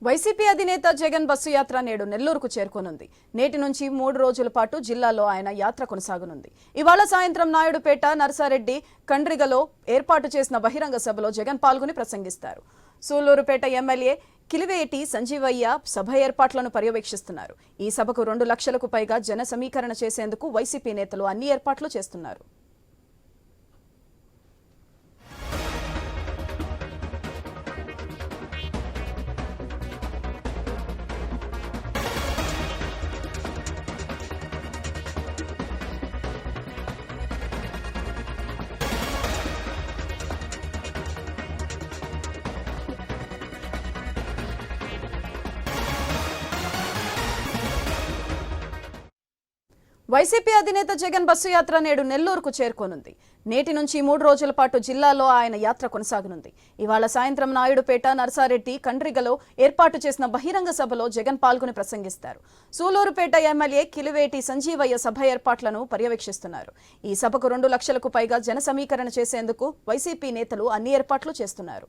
YCP అధినేత Jagan bus యాత్ర నేడు నెల్లూరుకు చేరుకోనుంది. నేటి నుంచి 3 రోజుల పాటు జిల్లాలో ఆయన యాత్ర కొనసాగనుంది. ఇవాళ సాయంత్రం నాయుడుపేట, నర్సారెడ్డి, కండ్రిగలో ఏర్పాటు చేసిన బహిరంగ సభలో జగన్ పాల్గొని ప్రసంగిస్తారు. సూళ్లూరుపేట ఎమ్మెల్యే కిలివేటి సంజీవయ్య సభ ఏర్పాట్లను పర్యవేక్షిస్తున్నారు. ఈ సభకు 2 లక్షలకు పైగా జన సమీకరణ చేసేందుకు వైసీపీ నేతలు అన్ని ఏర్పాట్లు చేస్తున్నారు. వైసీపీ అధినేత జగన్ బస్సు యాత్ర నేడు నెల్లూరుకు చేరుకోనుంది. నేటి నుంచి 3 రోజుల పాటు జిల్లాలో ఆయన యాత్ర కొనసాగనుంది. ఇవాళ సాయంత్రం నాయుడుపేట, నర్సారెడ్డి, కండ్రిగలో ఏర్పాటు చేసిన బహిరంగ సభలో జగన్ పాల్గొని ప్రసంగిస్తారు. సూళ్లూరుపేట ఎమ్మెల్యే కిలివేటి సంజీవయ్య సభ ఏర్పాట్లను పర్యవేక్షిస్తున్నారు. ఈ సభకు 2 లక్షలకు పైగా జన సమీకరణ చేసేందుకు వైసీపీ నేతలు అన్ని ఏర్పాట్లు చేస్తున్నారు.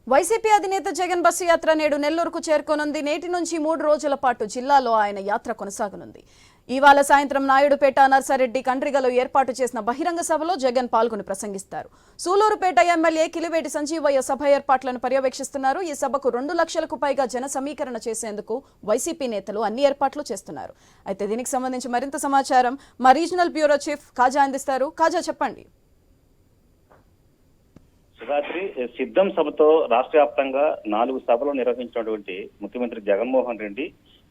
వైసీపీ అధినేత జగన్ బస్సు యాత్ర నేడు నెల్లూరుకు చేరుకోనుంది. నేటి నుంచి 3 రోజుల పాటు జిల్లాలో ఆయన యాత్ర కొనసాగనుంది. ఇవాళ సాయంత్రం నాయుడుపేట, నర్సారెడ్డి, కండ్రిగలో ఏర్పాటు చేసిన బహిరంగ సభలో జగన్ పాల్గొని ప్రసంగిస్తారు. సూళ్లూరుపేట ఎమ్మెల్యే కిలివేటి సంజీవయ్య సభ ఏర్పాట్లను పర్యవేక్షిస్తున్నారు. ఈ సభకు 2 లక్షలకు పైగా జన సమీకరణ చేసేందుకు వైసీపీ నేతలు అన్ని ఏర్పాట్లు చేస్తున్నారు. అయితే దీనికి సంబంధించి మరింత సమాచారం మా రీజనల్ బ్యూరో చీఫ్ కాజా అందిస్తారు. కాజా, చెప్పండి. శివరాత్రి సిద్ధం సభతో రాష్ట్ర వ్యాప్తంగా 4 సభలు నిర్వహించినటువంటి ముఖ్యమంత్రి జగన్మోహన్ రెడ్డి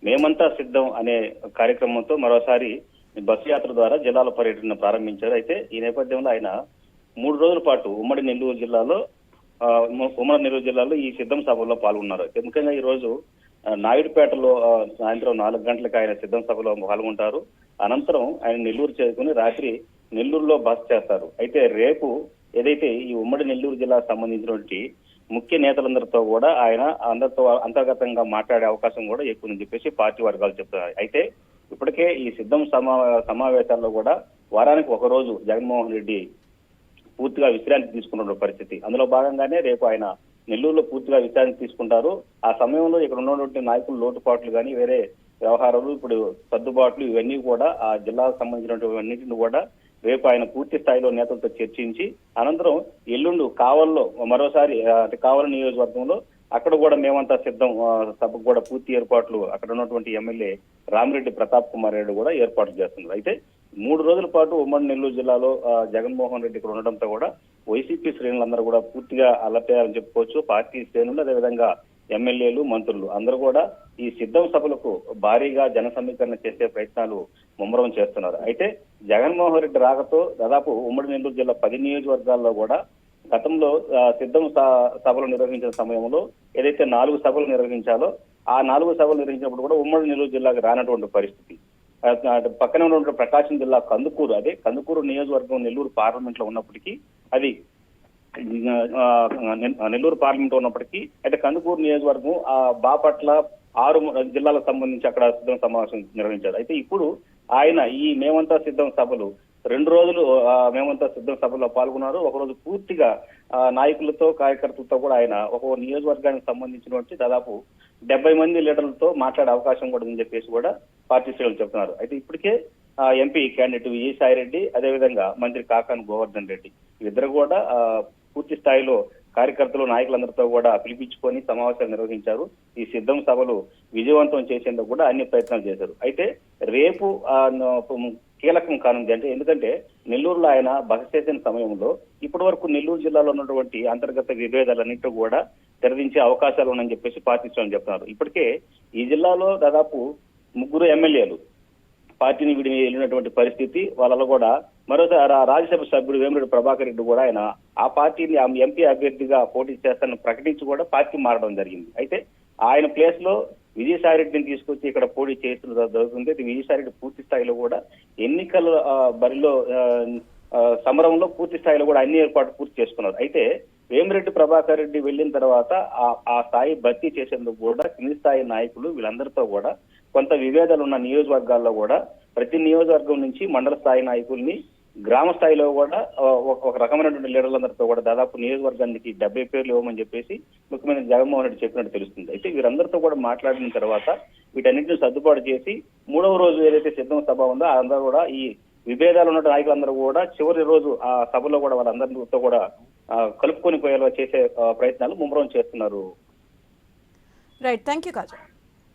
మేమంతా సిద్ధం అనే కార్యక్రమంతో మరోసారి బస్సు యాత్ర ద్వారా జిల్లాల పర్యటన ప్రారంభించారు. అయితే ఈ నేపథ్యంలో ఆయన 3 రోజుల పాటు ఉమ్మడి నెల్లూరు జిల్లాలో ఈ సిద్ధం సభలో పాల్గొన్నారు. ముఖ్యంగా ఈ రోజు నాయుడుపేటలో సాయంత్రం 4 గంటలకు ఆయన సిద్ధం సభలో పాల్గొంటారు. అనంతరం ఆయన నెల్లూరు చేరుకుని రాత్రి నెల్లూరులో బస చేస్తారు. అయితే రేపు ఏదైతే ఈ ఉమ్మడి నెల్లూరు జిల్లాకు సంబంధించినటువంటి ముఖ్య నేతలందరితో కూడా ఆయన అందరితో అంతర్గతంగా మాట్లాడే అవకాశం కూడా ఎక్కువని చెప్పేసి పార్టీ వర్గాలు చెప్తున్నారు. అయితే ఇప్పటికే ఈ సిద్ధం సమావేశాల్లో కూడా వారానికి 1 రోజు జగన్మోహన్ రెడ్డి పూర్తిగా విశ్రాంతి తీసుకున్న పరిస్థితి. అందులో భాగంగానే రేపు ఆయన నెల్లూరులో పూర్తిగా విశ్రాంతి తీసుకుంటారు. ఆ సమయంలో ఇక్కడ ఉన్నటువంటి నాయకులు లోటుపాట్లు కానీ వేరే వ్యవహారాలు, ఇప్పుడు సర్దుబాట్లు, ఇవన్నీ కూడా ఆ జిల్లాకు సంబంధించినటువంటివన్నింటిని కూడా రేపు ఆయన పూర్తి స్థాయిలో నేతలతో చర్చించి అనంతరం ఎల్లుండి కావల్లో మరోసారి కావలి నియోజకవర్గంలో అక్కడ కూడా మేమంతా సిద్ధం సభకు కూడా పూర్తి ఏర్పాట్లు అక్కడ ఉన్నటువంటి ఎమ్మెల్యే రామిరెడ్డి ప్రతాప్ కుమార్ రెడ్డి కూడా ఏర్పాట్లు చేస్తున్నారు. అయితే 3 రోజుల పాటు ఉమ్మడి నెల్లూరు జిల్లాలో జగన్మోహన్ రెడ్డి ఇక్కడ ఉండడంతో కూడా వైసీపీ శ్రేణులందరూ కూడా పూర్తిగా అలర్టయ్యారని చెప్పుకోవచ్చు. పార్టీ శ్రేణులు, అదేవిధంగా ఎమ్మెల్యేలు, మంత్రులు అందరూ కూడా ఈ సిద్ధం సభలకు భారీగా జన సమీకరణ చేసే ప్రయత్నాలు ముమ్మరం చేస్తున్నారు. అయితే జగన్మోహన్ రెడ్డి రాకతో దాదాపు ఉమ్మడి నెల్లూరు జిల్లా 10 నియోజకవర్గాల్లో కూడా గతంలో సిద్ధం సభలు నిర్వహించిన సమయంలో ఏదైతే 4 సభలు నిర్వహించాలో ఆ 4 సభలు నిర్వహించినప్పుడు కూడా ఉమ్మడి నెల్లూరు జిల్లాకు రానటువంటి పరిస్థితి. పక్కనే ఉన్నటువంటి ప్రకాశం జిల్లా కందుకూరు నియోజకవర్గం నెల్లూరు పార్లమెంట్ లో ఉన్నప్పటికీ అది నెల్లూరు పార్లమెంట్ ఉన్నప్పటికీ అయితే కందుకూరు నియోజకవర్గం బాపట్ల 6 జిల్లాలకు సంబంధించి అక్కడ సిద్ధం సమావేశం నిర్వహించారు. అయితే ఇప్పుడు ఆయన ఈ మేమంతా సిద్ధం సభలు 2 రోజులు మేమంతా సిద్ధం సభలో పాల్గొన్నారు. 1 రోజు పూర్తిగా నాయకులతో, కార్యకర్తలతో కూడా ఆయన ఒక నియోజకవర్గానికి సంబంధించినటువంటి దాదాపు 70 మంది లీడర్లతో మాట్లాడే అవకాశం కూడా ఉందని చెప్పేసి కూడా పార్టీ శ్రేణులు చెప్తున్నారు. అయితే ఇప్పటికే ఎంపీ క్యాండిడేట్ విజయసాయిరెడ్డి, అదేవిధంగా మంత్రి కాకాని గోవర్ధన్ రెడ్డి వీరిద్దరు కూడా పూర్తి స్థాయిలో కార్యకర్తలు, నాయకులందరితో కూడా పిలిపించుకొని సమావేశాలు నిర్వహించారు. ఈ సిద్ధం సభలు విజయవంతం చేసేందుకు కూడా అన్ని ప్రయత్నాలు చేశారు. అయితే రేపు కీలకం కానుంది. ఎందుకంటే నెల్లూరులో ఆయన బస చేసిన సమయంలో ఇప్పటి వరకు నెల్లూరు జిల్లాలో ఉన్నటువంటి అంతర్గత విభేదాలన్నింటి కూడా తెరదించే అవకాశాలు ఉన్నాయని చెప్పేసి పార్టీ శ్రేణులు చెప్తున్నారు. ఇప్పటికే ఈ జిల్లాలో దాదాపు 3 ఎమ్మెల్యేలు పార్టీని వెళ్ళినటువంటి పరిస్థితి. వాళ్ళలో కూడా మరోసారి రాజ్యసభ సభ్యుడు వేమిరెడ్డి ప్రభాకర్ రెడ్డి కూడా ఆయన ఆ పార్టీని ఎంపీ అభ్యర్థిగా పోటీ చేస్తానని ప్రకటించి కూడా పార్టీ మారడం జరిగింది. అయితే ఆయన ప్లేస్ లో విజయసాయి రెడ్డిని తీసుకొచ్చి ఇక్కడ పోటీ చేస్తున్న జరుగుతుంది. విజయసాయి రెడ్డి పూర్తి స్థాయిలో కూడా ఎన్నికల బరిలో సమరంలో పూర్తి స్థాయిలో కూడా అన్ని ఏర్పాట్లు పూర్తి చేసుకున్నారు. అయితే వేమిరెడ్డి ప్రభాకర్ రెడ్డి వెళ్ళిన తర్వాత ఆ స్థాయి భర్తీ చేసేందుకు కూడా కింది స్థాయి నాయకులు వీళ్ళందరితో కూడా కొంత విభేదాలు ఉన్న నియోజకవర్గాల్లో కూడా ప్రతి నియోజకవర్గం నుంచి మండల స్థాయి నాయకుల్ని గ్రామ స్థాయిలో కూడా ఒక రకమైనటువంటి లీడర్లందరితో కూడా దాదాపు నియోజకవర్గానికి 70 పేర్లు ఇవ్వమని చెప్పేసి ముఖ్యమంత్రి జగన్మోహన్ రెడ్డి చెప్పినట్టు తెలుస్తుంది. అయితే వీరందరితో కూడా మాట్లాడిన తర్వాత వీటన్నిటిని సర్దుబాటు చేసి 3వ రోజు ఏదైతే సిద్ధం సభ ఉందో అందరూ కూడా ఈ విభేదాలు ఉన్న నాయకులందరూ కూడా చివరి రోజు ఆ సభలో కూడా వాళ్ళందరితో కూడా కలుపుకొని పోయేలా చేసే ప్రయత్నాలు ముమ్మరం చేస్తున్నారు. Right, thank you Kajal.